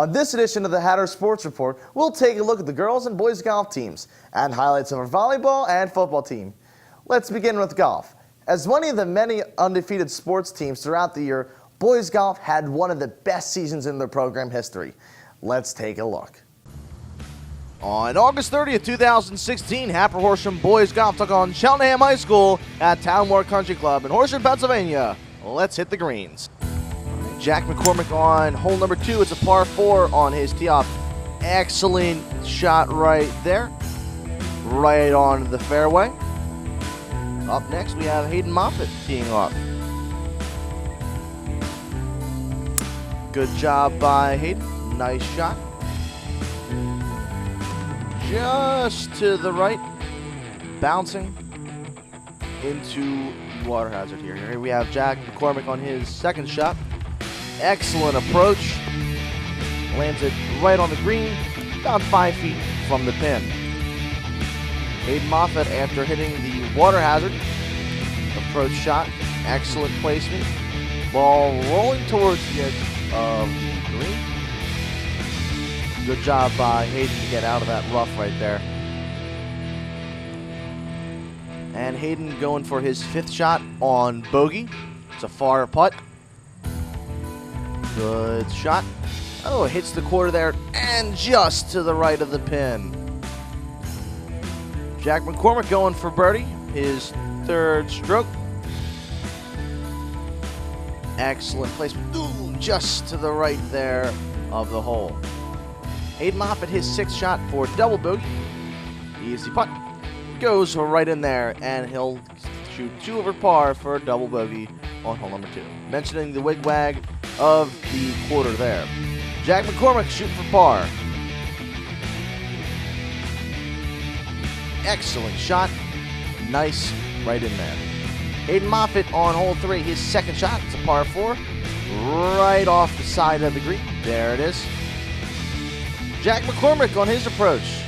On this edition of the Hatter Sports Report, we'll take a look at the girls and boys golf teams and highlights of our volleyball and football team. Let's begin with golf. As one of the many undefeated sports teams throughout the year, boys golf had one of the best seasons in their program history. Let's take a look. On August 30th, 2016, Hatboro-Horsham boys golf took on Cheltenham High School at Townmore Country Club in Horsham, Pennsylvania. Let's hit the greens. Jack McCormick on hole number 2. It's a par 4 on his tee off. Excellent shot right there. Right on the fairway. Up next, we have Hayden Moffat teeing off. Good job by Hayden. Nice shot. Just to the right. Bouncing into the water hazard here. Here we have Jack McCormick on his second shot. Excellent approach. Lands it right on the green, about 5 feet from the pin. Hayden Moffat, after hitting the water hazard, approach shot, excellent placement. Ball rolling towards the edge of the green. Good job by Hayden to get out of that rough right there. And Hayden going for his 5th shot on bogey. It's a far putt. Good shot. Oh, hits the quarter there and just to the right of the pin. Jack McCormick going for birdie, his 3rd stroke. Excellent placement. Ooh, just to the right there of the hole. Hayden Moffat, his 6th shot for double bogey. Easy putt. Goes right in there, and he'll shoot 2 over par for a double bogey on hole number 2. Mentioning the wigwag of the quarter there. Jack McCormick shooting for par. Excellent shot. Nice right in there. Hayden Moffat on hole 3, his 2nd shot. It's a par 4. Right off the side of the green. There it is. Jack McCormick on his approach.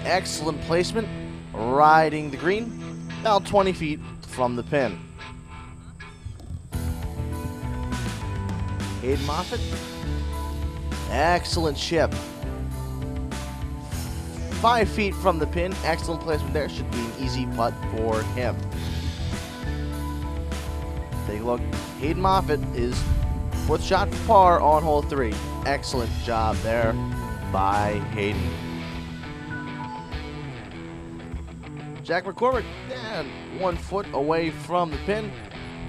Excellent placement. Riding the green. About 20 feet from the pin. Hayden Moffat. Excellent chip. 5 feet from the pin. Excellent placement there. Should be an easy putt for him. Take a look. Hayden Moffat is 4th shot for par on hole 3. Excellent job there by Hayden. Jack McCormick, 1 foot away from the pin.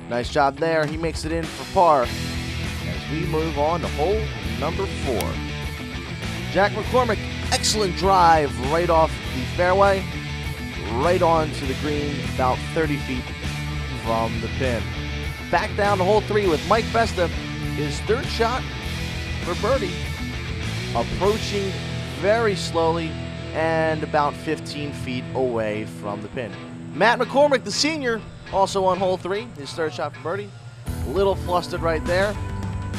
Nice job there. He makes it in for par. As we move on to hole number 4. Jack McCormick, excellent drive right off the fairway, right onto the green, about 30 feet from the pin. Back down to hole 3 with Mike Festa, his 3rd shot for birdie, approaching very slowly and about 15 feet away from the pin. Matt McCormick, the senior, also on hole 3, his 3rd shot for birdie. A little flustered right there.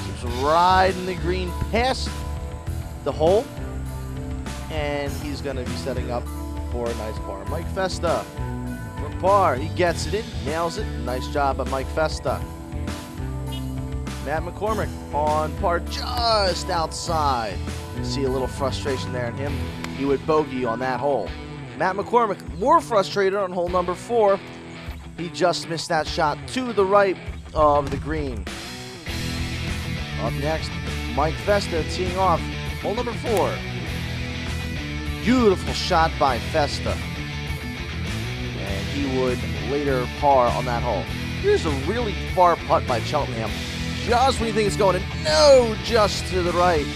Keeps riding the green past the hole, and he's going to be setting up for a nice par. Mike Festa for par. He gets it in, nails it. Nice job by Mike Festa. Matt McCormick on par just outside. You see a little frustration there in him. He would bogey on that hole. Matt McCormick more frustrated on hole number 4. He just missed that shot to the right of the green. Up next, Mike Festa teeing off hole number 4. Beautiful shot by Festa. And he would later par on that hole. Here's a really far putt by Cheltenham. Just when you think it's going in, no, just to the right.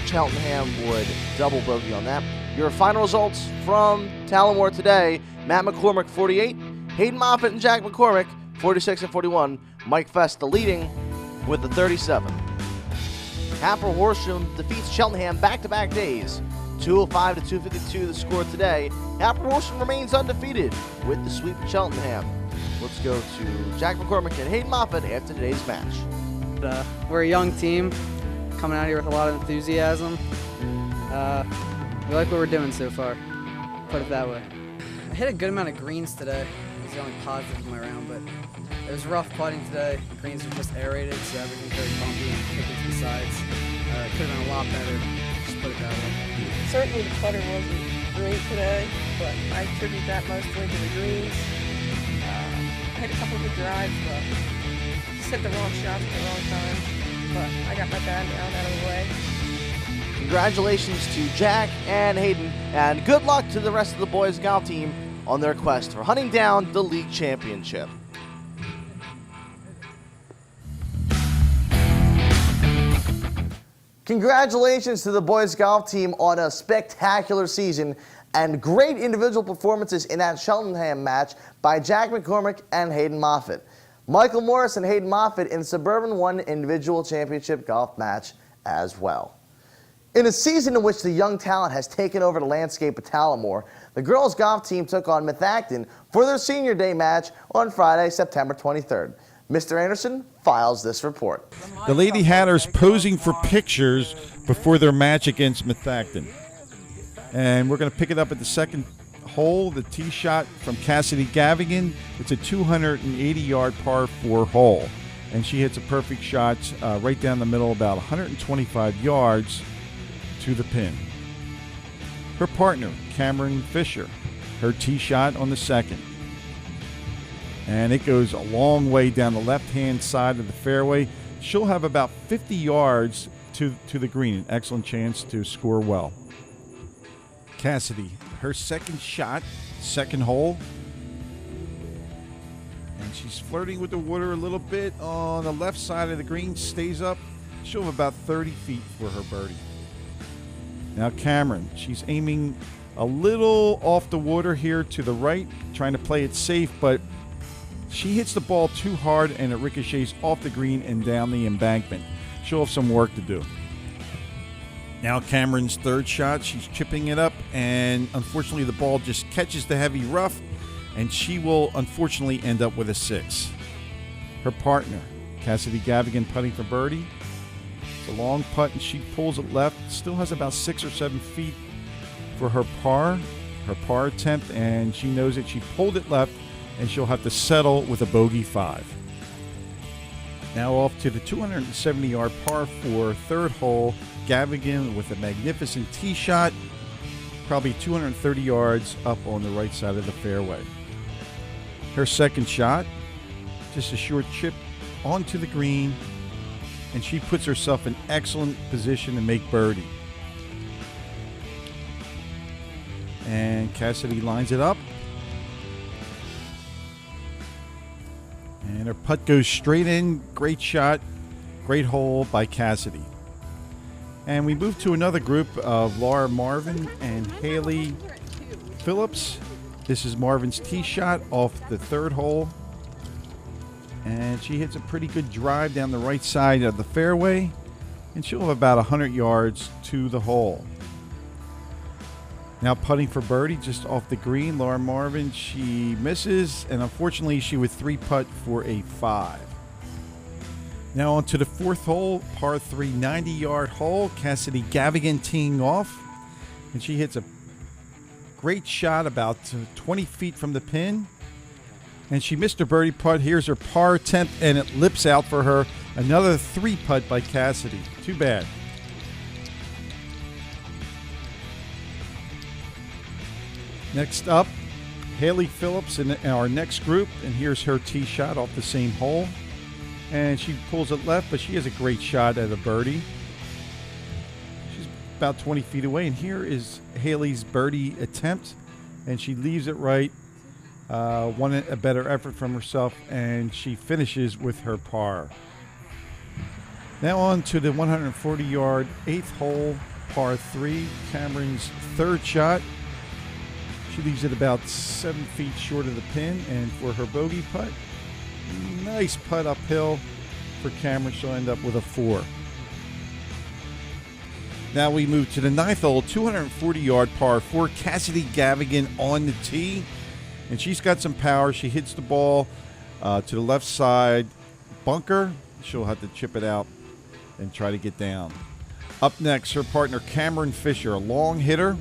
Cheltenham would double bogey on that. Your final results from Townmore today: Matt McCormick 48, Hayden Moffat and Jack McCormick 46 and 41. Mike Festa leading with the 37. Hatboro-Horsham defeats Cheltenham back-to-back days. 205 to 252 the score today. Hatboro-Horsham remains undefeated with the sweep of Cheltenham. Let's go to Jack McCormick and Hayden Moffat after today's match. We're a young team coming out here with a lot of enthusiasm. We like what we're doing so far, put it that way. I hit a good amount of greens today. the only positive of my round, but it was rough putting today. The greens were just aerated, so everything's very bumpy and kicking to the sides. It could have been a lot better, just put it that way. Certainly the putter wasn't great today, but I attribute that mostly to the greens. I had a couple of good drives, but just hit the wrong shots at the wrong time. But I got my bad round out of the way. Congratulations to Jack and Hayden, and good luck to the rest of the boys golf team on their quest for hunting down the league championship. Congratulations to the boys golf team on a spectacular season and great individual performances in that Cheltenham match by Jack McCormick and Hayden Moffat. Michael Morris and Hayden Moffat in Suburban won individual championship golf match as well. In a season in which the young talent has taken over the landscape of Tullamore, the girls golf team took on Methacton for their senior day match on Friday, September 23rd. Mr. Anderson files this report. The Lady Hatters posing for pictures before their match against Methacton. And we're going to pick it up at the second hole, the tee shot from Cassidy Gavigan. It's a 280-yard par 4 hole. And she hits a perfect shot right down the middle, about 125 yards to the pin. Her partner, Cameron Fisher, her tee shot on the second. And it goes a long way down the left-hand side of the fairway. She'll have about 50 yards to the green, an excellent chance to score well. Cassidy, her second shot, second hole. And she's flirting with the water a little bit on the left side of the green, stays up. She'll have about 30 feet for her birdie. Now Cameron, she's aiming a little off the water here to the right, trying to play it safe, but she hits the ball too hard and it ricochets off the green and down the embankment. She'll have some work to do. Now Cameron's third shot, she's chipping it up, and unfortunately the ball just catches the heavy rough, and she will unfortunately end up with a 6. Her partner, Cassidy Gavigan, putting for birdie. It's a long putt, and she pulls it left. Still has about 6 or 7 feet for her par attempt, and she knows that she pulled it left, and she'll have to settle with a bogey 5. Now off to the 270-yard par 4 third hole. Gavigan with a magnificent tee shot, probably 230 yards up on the right side of the fairway. Her second shot, just a short chip onto the green, and she puts herself in excellent position to make birdie. And Cassidy lines it up. And her putt goes straight in. Great shot. Great hole by Cassidy. And we move to another group of Laura Marvin and Haley Phillips. This is Marvin's tee shot off the third hole. And she hits a pretty good drive down the right side of the fairway. And she'll have about 100 yards to the hole. Now putting for birdie just off the green, Laura Marvin, she misses. And unfortunately, she would 3-putt for a 5. Now on to the fourth hole, par 3, 90-yard hole. Cassidy Gavigan teeing off. And she hits a great shot about 20 feet from the pin. And she missed her birdie putt. Here's her par attempt, and it lips out for her. Another 3-putt by Cassidy. Too bad. Next up, Haley Phillips in our next group. And here's her tee shot off the same hole. And she pulls it left, but she has a great shot at a birdie. She's about 20 feet away. And here is Haley's birdie attempt. And she leaves it right. Wanted a better effort from herself, and she finishes with her par. Now on to the 140-yard 8th hole, par 3, Cameron's third shot. She leaves it about 7 feet short of the pin, and for her bogey putt, nice putt uphill for Cameron. She'll end up with a 4. Now we move to the 9th hole, 240-yard par 4, Cassidy Gavigan on the tee. And she's got some power. She hits the ball to the left side bunker. She'll have to chip it out and try to get down. Up next, her partner Cameron Fisher, a long hitter.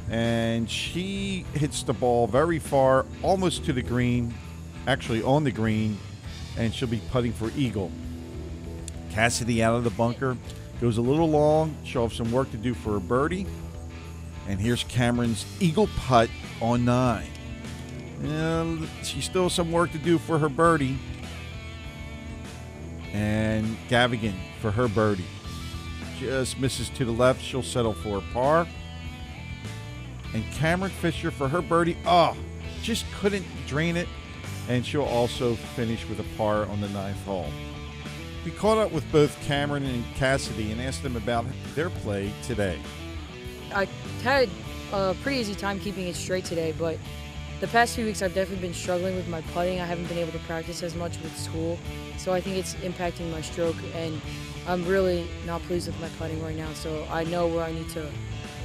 and she hits the ball very far, almost to the green, actually on the green, and she'll be putting for eagle. Cassidy out of the bunker, goes a little long. She'll have some work to do for her birdie. And here's Cameron's eagle putt on 9. And she still has some work to do for her birdie. And Gavigan for her birdie. Just misses to the left. She'll settle for a par. And Cameron Fisher for her birdie. Just couldn't drain it. And she'll also finish with a par on the 9th hole. We caught up with both Cameron and Cassidy and asked them about their play today. I had a pretty easy time keeping it straight today, but the past few weeks I've definitely been struggling with my putting. I haven't been able to practice as much with school, so I think it's impacting my stroke, and I'm really not pleased with my putting right now, so I know where I need to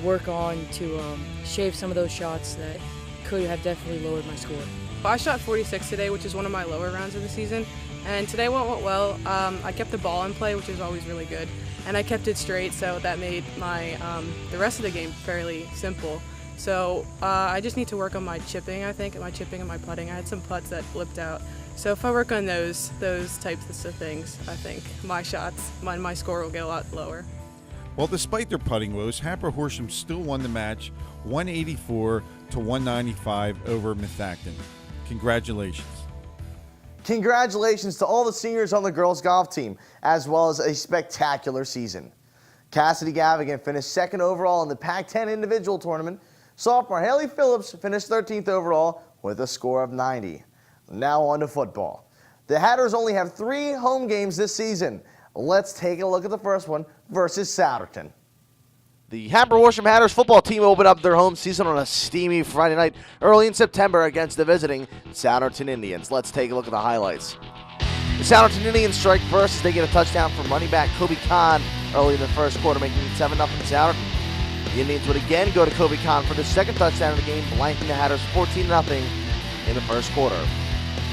work on to shave some of those shots that could have definitely lowered my score. I shot 46 today, which is one of my lower rounds of the season, and today went well. I kept the ball in play, which is always really good, and I kept it straight, so that made my the rest of the game fairly simple. So I just need to work on my chipping, I think, my chipping and my putting. I had some putts that flipped out, so if I work on those types of things, I think my shots, my score will get a lot lower. Well, despite their putting woes, Hatboro-Horsham still won the match 184 to 195 over Methacton. Congratulations. Congratulations to all the seniors on the girls golf team, as well as a spectacular season. Cassidy Gavigan finished 2nd overall in the Pac-10 individual tournament. Sophomore Haley Phillips finished 13th overall with a score of 90. Now on to football. The Hatters only have 3 home games this season. Let's take a look at the first one versus Souderton. The Hatboro-Horsham Hatters football team opened up their home season on a steamy Friday night early in September against the visiting Souderton Indians. Let's take a look at the highlights. The Souderton Indians strike first as they get a touchdown from running back Kobe Khan early in the first quarter, making it 7-0 Souderton. The Indians would again go to Kobe Khan for the second touchdown of the game, blanking the Hatters 14-0 in the first quarter.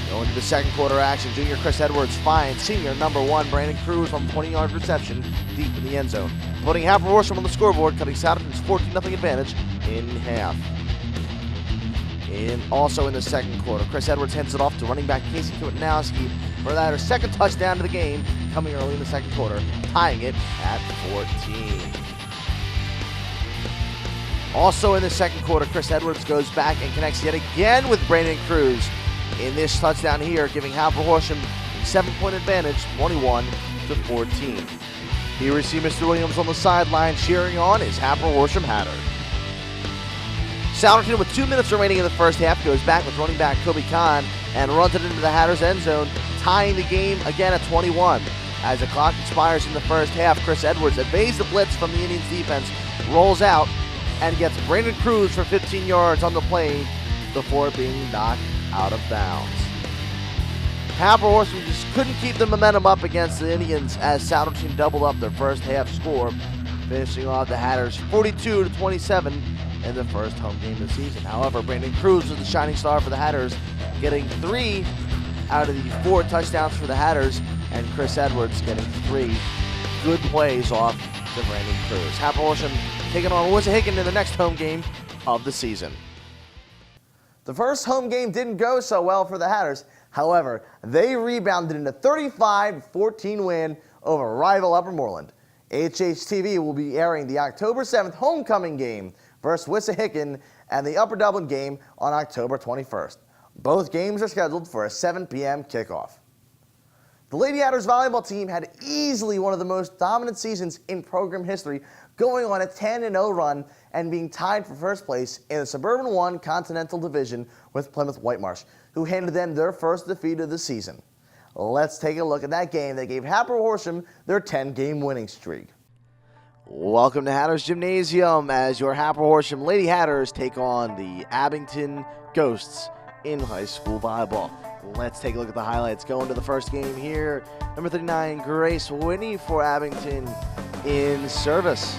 Going to the second quarter action, junior Chris Edwards finds senior number 1 Brandon Cruz on 20-yard reception deep in the end zone, putting Hatboro-Horsham on the scoreboard, cutting Souderton's 14-0 advantage in half. And also in the second quarter, Chris Edwards hands it off to running back Casey Kwiatkowski for that, her second touchdown of the game, coming early in the second quarter, tying it at 14. Also in the second quarter, Chris Edwards goes back and connects yet again with Brandon Cruz in this touchdown here, giving Hatboro-Horsham a 7-point advantage, 21-14. Here we see Mr. Williams on the sideline cheering on his Hatboro-Horsham Hatter. Souderton, with 2 minutes remaining in the first half, goes back with running back Kobe Khan and runs it into the Hatters' end zone, tying the game again at 21. As the clock expires in the first half, Chris Edwards evades the blitz from the Indians' defense, rolls out, and gets Brandon Cruz for 15 yards on the play before being knocked out of bounds. Hatboro-Horsham just couldn't keep the momentum up against the Indians as Souderton doubled up their first half score, finishing off the Hatters 42-27 in the first home game of the season. However, Brandon Cruz was the shining star for the Hatters, getting 3 out of the 4 touchdowns for the Hatters, and Chris Edwards getting 3 good plays off to Brandon Cruz. Hatboro-Horsham taking on Wissahickon in the next home game of the season. The first home game didn't go so well for the Hatters. However, they rebounded in a 35-14 win over rival Upper Moreland. HHTV will be airing the October 7th homecoming game versus Wissahickon and the Upper Dublin game on October 21st. Both games are scheduled for a 7 p.m. kickoff. The Lady Hatters volleyball team had easily one of the most dominant seasons in program history, going on a 10-0 run and being tied for first place in the Suburban 1 Continental Division with Plymouth Whitemarsh, who handed them their first defeat of the season. Let's take a look at that game that gave Hatboro-Horsham their 10-game winning streak. Welcome to Hatters Gymnasium as your Hatboro-Horsham Lady Hatters take on the Abington Ghosts in high school volleyball. Let's take a look at the highlights. Going to the first game here, number 39, Grace Whitney for Abington in service.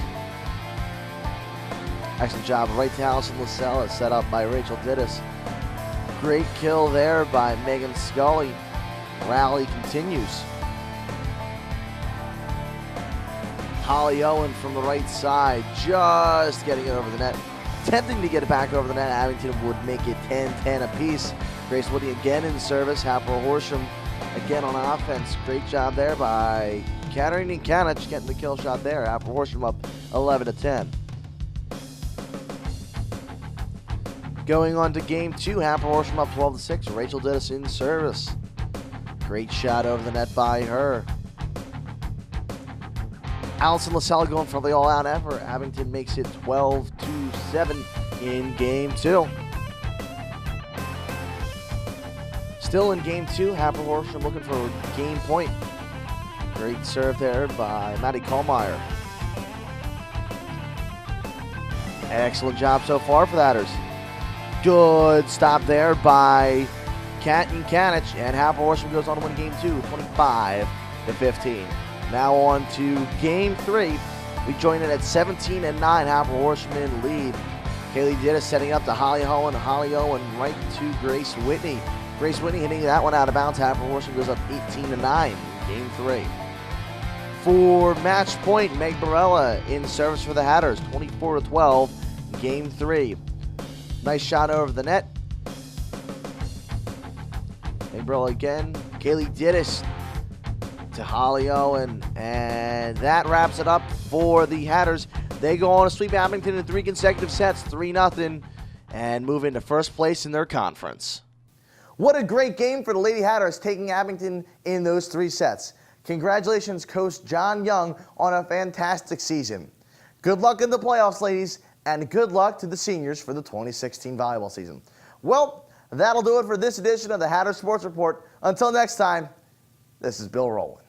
Excellent job right to Allison Lascelles, set up by Rachel Dittis. Great kill there by Megan Scully. Rally continues. Holly Owen from the right side, just getting it over the net. attempting to get it back over the net. Abington would make it 10-10 apiece. Grace Whitney again in service. Hatboro-Horsham again on offense. Great job there by Katarina Kanic getting the kill shot there. Hatboro-Horsham up 11-10. Going on to game 2, Hatboro-Horsham up 12-6. Rachel Dittis in service. Great shot over the net by her. Allison LaSalle going for the all-out effort. Abington makes it 12-7 in game 2. Still in game 2, Hatboro-Horsham looking for a game point. Great serve there by Maddie Kohlmeyer. Excellent job so far for the Hatters. Good stop there by Kanic, and Hatboro-Horsham goes on to win game 2, 25-15. Now on to game 3. We join it at 17-9. Hatboro-Horsham in lead. Kaylee Dittis setting up to Holly Owen. Holly Owen right to Grace Whitney. Grace Whitney hitting that one out of bounds. Hatboro-Horsham goes up 18-9. Game 3. For match point, Meg Barella in service for the Hatters. 24-12. Game 3. Nice shot over the net. Meg Barella again. Kaylee Dittis to Holly Owen, and that wraps it up for the Hatters. They go on to sweep Abington in 3 consecutive sets, 3-0, and move into first place in their conference. What a great game for the Lady Hatters, taking Abington in those 3 sets. Congratulations, Coach John Young, on a fantastic season. Good luck in the playoffs, ladies, and good luck to the seniors for the 2016 volleyball season. Well, that'll do it for this edition of the Hatter Sports Report. Until next time, this is Bill Rollin.